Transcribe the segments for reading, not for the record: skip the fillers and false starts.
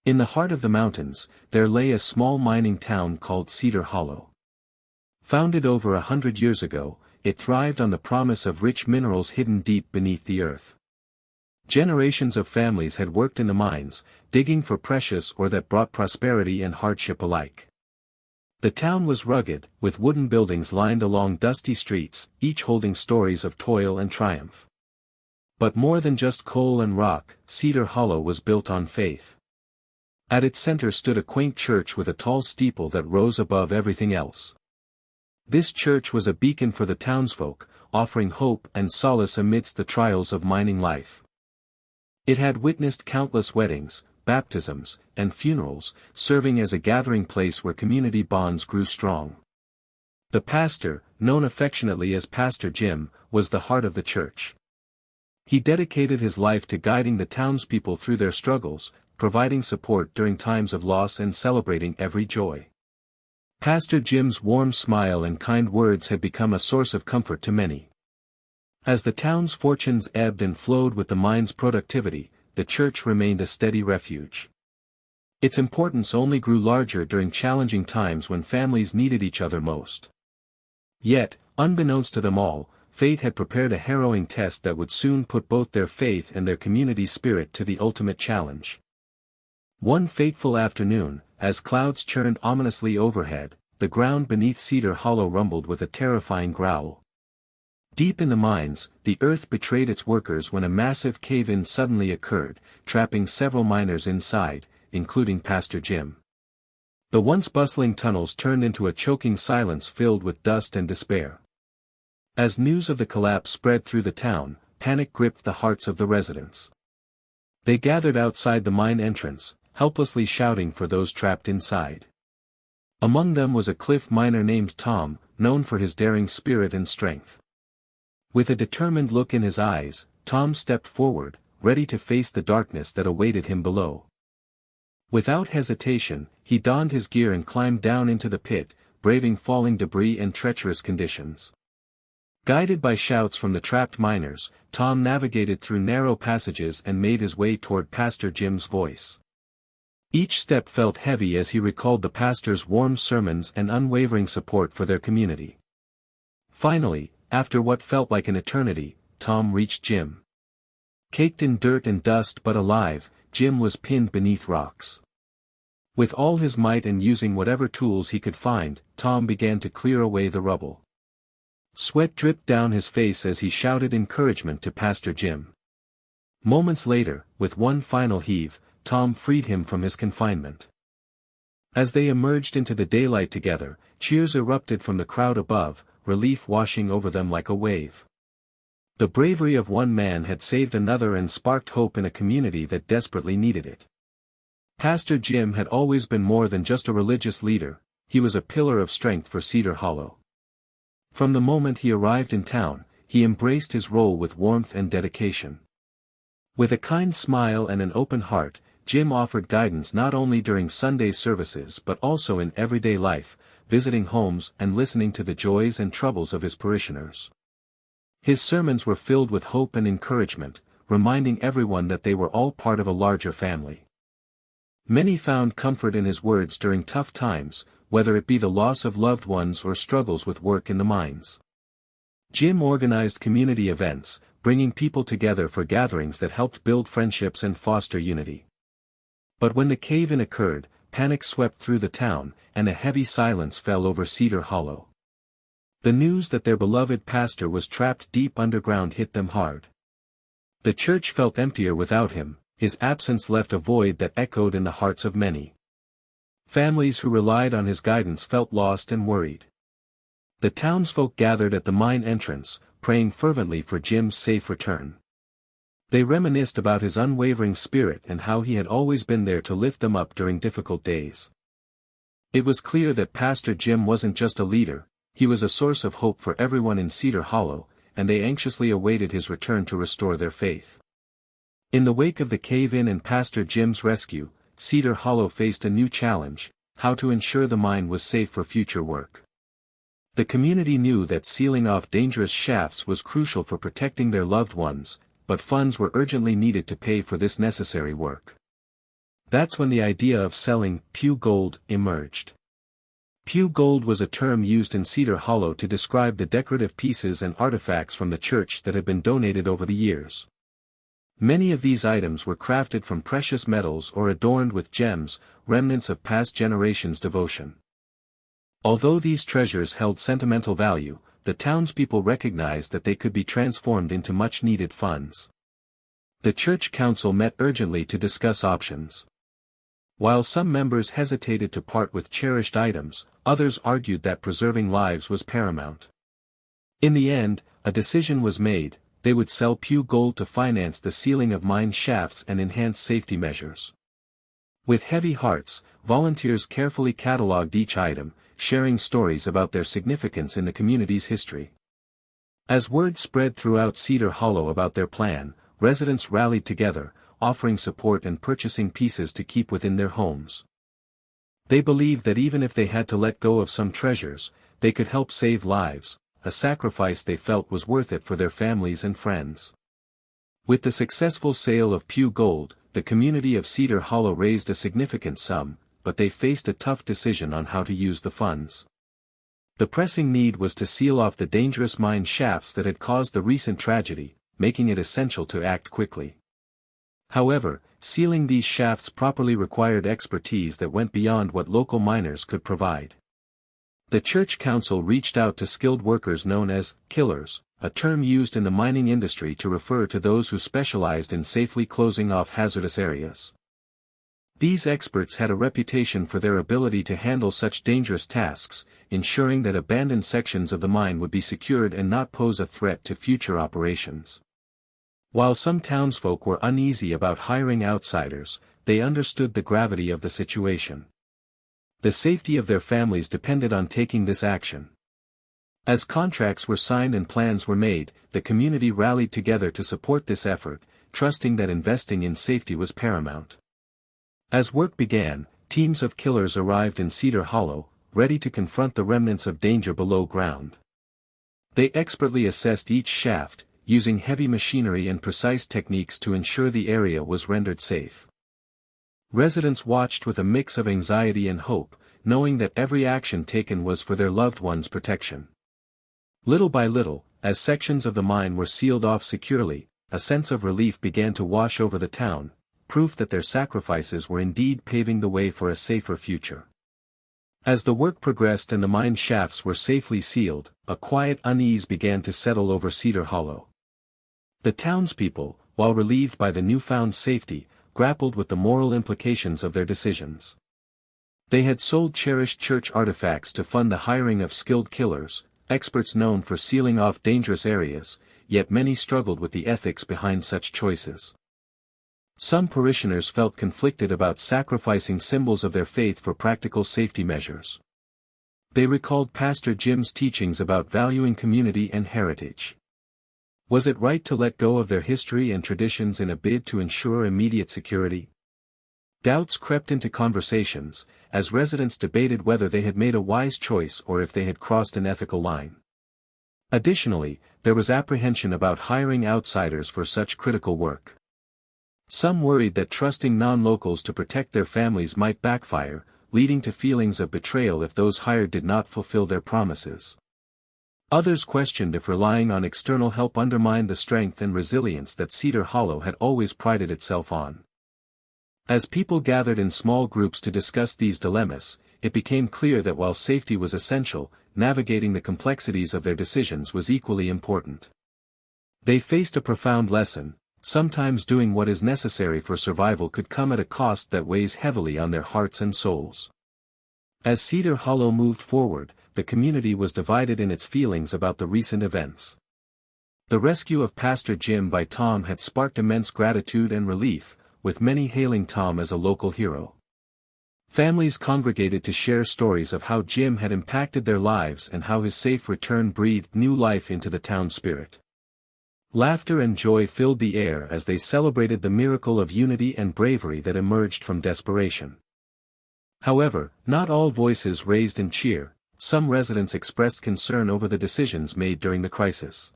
In the heart of the mountains, there lay a small mining town called Cedar Hollow. Founded over 100 years ago, it thrived on the promise of rich minerals hidden deep beneath the earth. Generations of families had worked in the mines, digging for precious ore that brought prosperity and hardship alike. The town was rugged, with wooden buildings lined along dusty streets, each holding stories of toil and triumph. But more than just coal and rock, Cedar Hollow was built on faith. At its center stood a quaint church with a tall steeple that rose above everything else. This church was a beacon for the townsfolk, offering hope and solace amidst the trials of mining life. It had witnessed countless weddings, baptisms, and funerals, serving as a gathering place where community bonds grew strong. The pastor, known affectionately as Pastor Jim, was the heart of the church. He dedicated his life to guiding the townspeople through their struggles, providing support during times of loss and celebrating every joy. Pastor Jim's warm smile and kind words had become a source of comfort to many. As the town's fortunes ebbed and flowed with the mine's productivity, the church remained a steady refuge. Its importance only grew larger during challenging times when families needed each other most. Yet, unbeknownst to them all, fate had prepared a harrowing test that would soon put both their faith and their community spirit to the ultimate challenge. One fateful afternoon, as clouds churned ominously overhead, the ground beneath Cedar Hollow rumbled with a terrifying growl. Deep in the mines, the earth betrayed its workers when a massive cave-in suddenly occurred, trapping several miners inside, including Pastor Jim. The once bustling tunnels turned into a choking silence filled with dust and despair. As news of the collapse spread through the town, panic gripped the hearts of the residents. They gathered outside the mine entrance, helplessly shouting for those trapped inside. Among them was a cliff miner named Tom, known for his daring spirit and strength. With a determined look in his eyes, Tom stepped forward, ready to face the darkness that awaited him below. Without hesitation, he donned his gear and climbed down into the pit, braving falling debris and treacherous conditions. Guided by shouts from the trapped miners, Tom navigated through narrow passages and made his way toward Pastor Jim's voice. Each step felt heavy as he recalled the pastor's warm sermons and unwavering support for their community. Finally, after what felt like an eternity, Tom reached Jim. Caked in dirt and dust but alive, Jim was pinned beneath rocks. With all his might and using whatever tools he could find, Tom began to clear away the rubble. Sweat dripped down his face as he shouted encouragement to Pastor Jim. Moments later, with one final heave, Tom freed him from his confinement. As they emerged into the daylight together, cheers erupted from the crowd above, relief washing over them like a wave. The bravery of one man had saved another and sparked hope in a community that desperately needed it. Pastor Jim had always been more than just a religious leader, he was a pillar of strength for Cedar Hollow. From the moment he arrived in town, he embraced his role with warmth and dedication. With a kind smile and an open heart, Jim offered guidance not only during Sunday services but also in everyday life, visiting homes and listening to the joys and troubles of his parishioners. His sermons were filled with hope and encouragement, reminding everyone that they were all part of a larger family. Many found comfort in his words during tough times, whether it be the loss of loved ones or struggles with work in the mines. Jim organized community events, bringing people together for gatherings that helped build friendships and foster unity. But when the cave-in occurred, panic swept through the town, and a heavy silence fell over Cedar Hollow. The news that their beloved pastor was trapped deep underground hit them hard. The church felt emptier without him, his absence left a void that echoed in the hearts of many. Families who relied on his guidance felt lost and worried. The townsfolk gathered at the mine entrance, praying fervently for Jim's safe return. They reminisced about his unwavering spirit and how he had always been there to lift them up during difficult days. It was clear that Pastor Jim wasn't just a leader, he was a source of hope for everyone in Cedar Hollow, and they anxiously awaited his return to restore their faith. In the wake of the cave-in and Pastor Jim's rescue, Cedar Hollow faced a new challenge: how to ensure the mine was safe for future work. The community knew that sealing off dangerous shafts was crucial for protecting their loved ones, but funds were urgently needed to pay for this necessary work. That's when the idea of selling pew gold emerged. Pew gold was a term used in Cedar Hollow to describe the decorative pieces and artifacts from the church that had been donated over the years. Many of these items were crafted from precious metals or adorned with gems, remnants of past generations' devotion. Although these treasures held sentimental value, the townspeople recognized that they could be transformed into much-needed funds. The church council met urgently to discuss options. While some members hesitated to part with cherished items, others argued that preserving lives was paramount. In the end, a decision was made: they would sell pew gold to finance the sealing of mine shafts and enhance safety measures. With heavy hearts, volunteers carefully catalogued each item, sharing stories about their significance in the community's history. As word spread throughout Cedar Hollow about their plan, residents rallied together, offering support and purchasing pieces to keep within their homes. They believed that even if they had to let go of some treasures, they could help save lives, a sacrifice they felt was worth it for their families and friends. With the successful sale of pew gold, the community of Cedar Hollow raised a significant sum, but they faced a tough decision on how to use the funds. The pressing need was to seal off the dangerous mine shafts that had caused the recent tragedy, making it essential to act quickly. However, sealing these shafts properly required expertise that went beyond what local miners could provide. The church council reached out to skilled workers known as killers, a term used in the mining industry to refer to those who specialized in safely closing off hazardous areas. These experts had a reputation for their ability to handle such dangerous tasks, ensuring that abandoned sections of the mine would be secured and not pose a threat to future operations. While some townsfolk were uneasy about hiring outsiders, they understood the gravity of the situation. The safety of their families depended on taking this action. As contracts were signed and plans were made, the community rallied together to support this effort, trusting that investing in safety was paramount. As work began, teams of killers arrived in Cedar Hollow, ready to confront the remnants of danger below ground. They expertly assessed each shaft, using heavy machinery and precise techniques to ensure the area was rendered safe. Residents watched with a mix of anxiety and hope, knowing that every action taken was for their loved ones' protection. Little by little, as sections of the mine were sealed off securely, a sense of relief began to wash over the town, proof that their sacrifices were indeed paving the way for a safer future. As the work progressed and the mine shafts were safely sealed, a quiet unease began to settle over Cedar Hollow. The townspeople, while relieved by the newfound safety, grappled with the moral implications of their decisions. They had sold cherished church artifacts to fund the hiring of skilled killers, experts known for sealing off dangerous areas, yet many struggled with the ethics behind such choices. Some parishioners felt conflicted about sacrificing symbols of their faith for practical safety measures. They recalled Pastor Jim's teachings about valuing community and heritage. Was it right to let go of their history and traditions in a bid to ensure immediate security? Doubts crept into conversations, as residents debated whether they had made a wise choice or if they had crossed an ethical line. Additionally, there was apprehension about hiring outsiders for such critical work. Some worried that trusting non-locals to protect their families might backfire, leading to feelings of betrayal if those hired did not fulfill their promises. Others questioned if relying on external help undermined the strength and resilience that Cedar Hollow had always prided itself on. As people gathered in small groups to discuss these dilemmas, it became clear that while safety was essential, navigating the complexities of their decisions was equally important. They faced a profound lesson: sometimes doing what is necessary for survival could come at a cost that weighs heavily on their hearts and souls. As Cedar Hollow moved forward, the community was divided in its feelings about the recent events. The rescue of Pastor Jim by Tom had sparked immense gratitude and relief, with many hailing Tom as a local hero. Families congregated to share stories of how Jim had impacted their lives and how his safe return breathed new life into the town spirit. Laughter and joy filled the air as they celebrated the miracle of unity and bravery that emerged from desperation. However, not all voices raised in cheer. Some residents expressed concern over the decisions made during the crisis.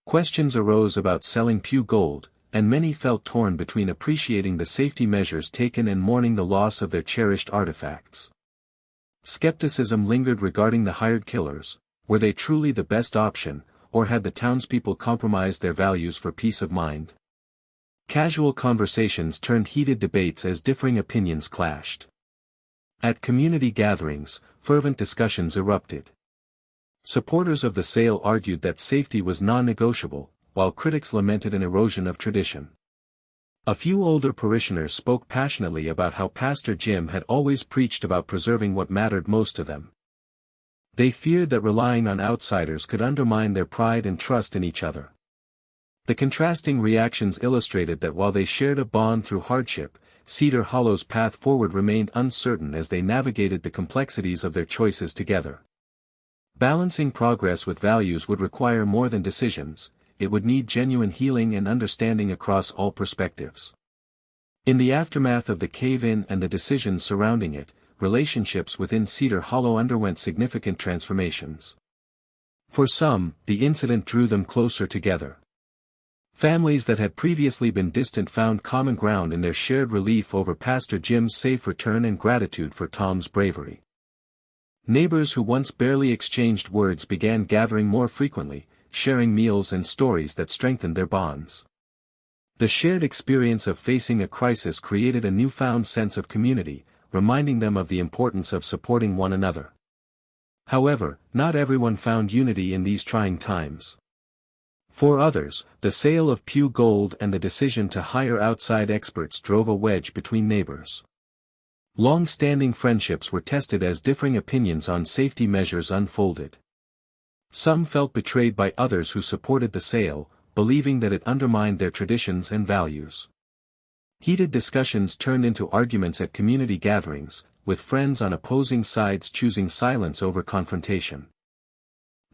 Questions arose about selling pew gold, and many felt torn between appreciating the safety measures taken and mourning the loss of their cherished artifacts. Skepticism lingered regarding the hired killers. Were they truly the best option, or had the townspeople compromised their values for peace of mind? Casual conversations turned heated debates as differing opinions clashed. At community gatherings, fervent discussions erupted. Supporters of the sale argued that safety was non-negotiable, while critics lamented an erosion of tradition. A few older parishioners spoke passionately about how Pastor Jim had always preached about preserving what mattered most to them. They feared that relying on outsiders could undermine their pride and trust in each other. The contrasting reactions illustrated that while they shared a bond through hardship, Cedar Hollow's path forward remained uncertain as they navigated the complexities of their choices together. Balancing progress with values would require more than decisions. It would need genuine healing and understanding across all perspectives. In the aftermath of the cave-in and the decisions surrounding it, relationships within Cedar Hollow underwent significant transformations. For some, the incident drew them closer together. Families that had previously been distant found common ground in their shared relief over Pastor Jim's safe return and gratitude for Tom's bravery. Neighbors who once barely exchanged words began gathering more frequently, sharing meals and stories that strengthened their bonds. The shared experience of facing a crisis created a newfound sense of community, reminding them of the importance of supporting one another. However, not everyone found unity in these trying times. For others, the sale of Pew Gold and the decision to hire outside experts drove a wedge between neighbors. Long-standing friendships were tested as differing opinions on safety measures unfolded. Some felt betrayed by others who supported the sale, believing that it undermined their traditions and values. Heated discussions turned into arguments at community gatherings, with friends on opposing sides choosing silence over confrontation.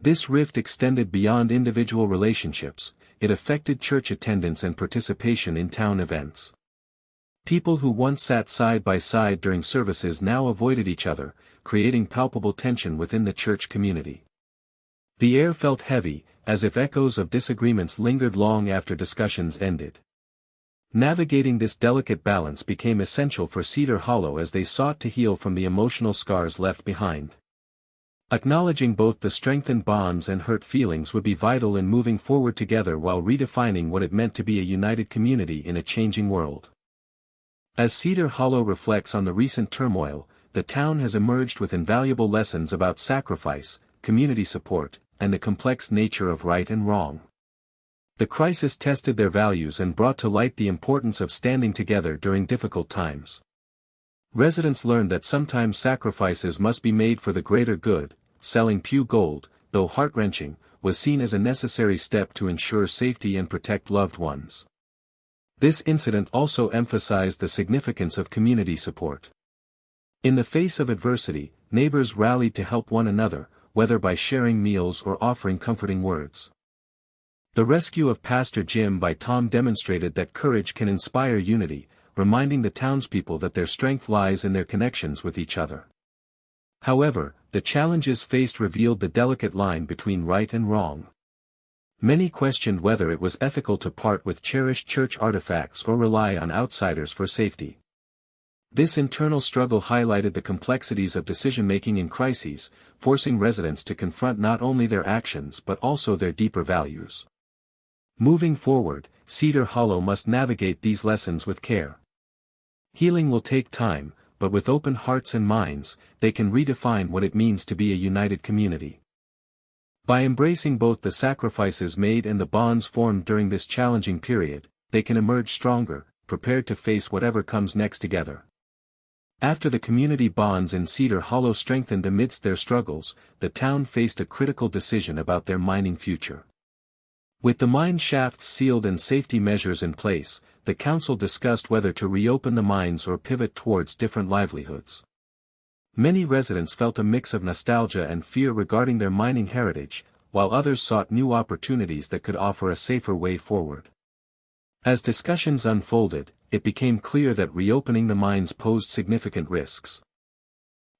This rift extended beyond individual relationships. It affected church attendance and participation in town events. People who once sat side by side during services now avoided each other, creating palpable tension within the church community. The air felt heavy, as if echoes of disagreements lingered long after discussions ended. Navigating this delicate balance became essential for Cedar Hollow as they sought to heal from the emotional scars left behind. Acknowledging both the strengthened bonds and hurt feelings would be vital in moving forward together while redefining what it meant to be a united community in a changing world. As Cedar Hollow reflects on the recent turmoil, the town has emerged with invaluable lessons about sacrifice, community support, and the complex nature of right and wrong. The crisis tested their values and brought to light the importance of standing together during difficult times. Residents learned that sometimes sacrifices must be made for the greater good. Selling Pew Gold, though heart-wrenching, was seen as a necessary step to ensure safety and protect loved ones. This incident also emphasized the significance of community support. In the face of adversity, neighbors rallied to help one another, whether by sharing meals or offering comforting words. The rescue of Pastor Jim by Tom demonstrated that courage can inspire unity, reminding the townspeople that their strength lies in their connections with each other. However, the challenges faced revealed the delicate line between right and wrong. Many questioned whether it was ethical to part with cherished church artifacts or rely on outsiders for safety. This internal struggle highlighted the complexities of decision-making in crises, forcing residents to confront not only their actions but also their deeper values. Moving forward, Cedar Hollow must navigate these lessons with care. Healing will take time, but with open hearts and minds, they can redefine what it means to be a united community. By embracing both the sacrifices made and the bonds formed during this challenging period, they can emerge stronger, prepared to face whatever comes next together. After the community bonds in Cedar Hollow strengthened amidst their struggles, the town faced a critical decision about their mining future. With the mine shafts sealed and safety measures in place, the council discussed whether to reopen the mines or pivot towards different livelihoods. Many residents felt a mix of nostalgia and fear regarding their mining heritage, while others sought new opportunities that could offer a safer way forward. As discussions unfolded, it became clear that reopening the mines posed significant risks.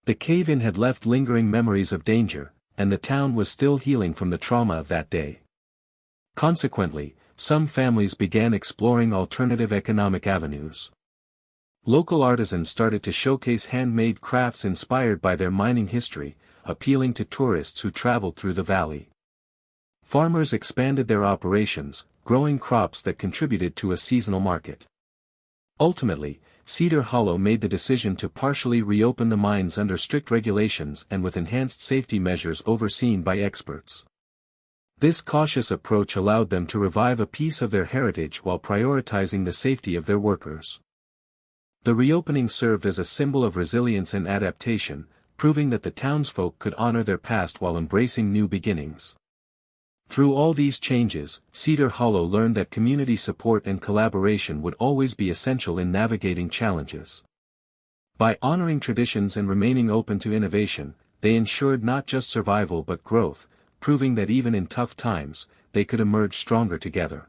The cave-in had left lingering memories of danger, and the town was still healing from the trauma of that day. Consequently, some families began exploring alternative economic avenues. Local artisans started to showcase handmade crafts inspired by their mining history, appealing to tourists who traveled through the valley. Farmers expanded their operations, growing crops that contributed to a seasonal market. Ultimately, Cedar Hollow made the decision to partially reopen the mines under strict regulations and with enhanced safety measures overseen by experts. This cautious approach allowed them to revive a piece of their heritage while prioritizing the safety of their workers. The reopening served as a symbol of resilience and adaptation, proving that the townsfolk could honor their past while embracing new beginnings. Through all these changes, Cedar Hollow learned that community support and collaboration would always be essential in navigating challenges. By honoring traditions and remaining open to innovation, they ensured not just survival but growth, proving that even in tough times, they could emerge stronger together.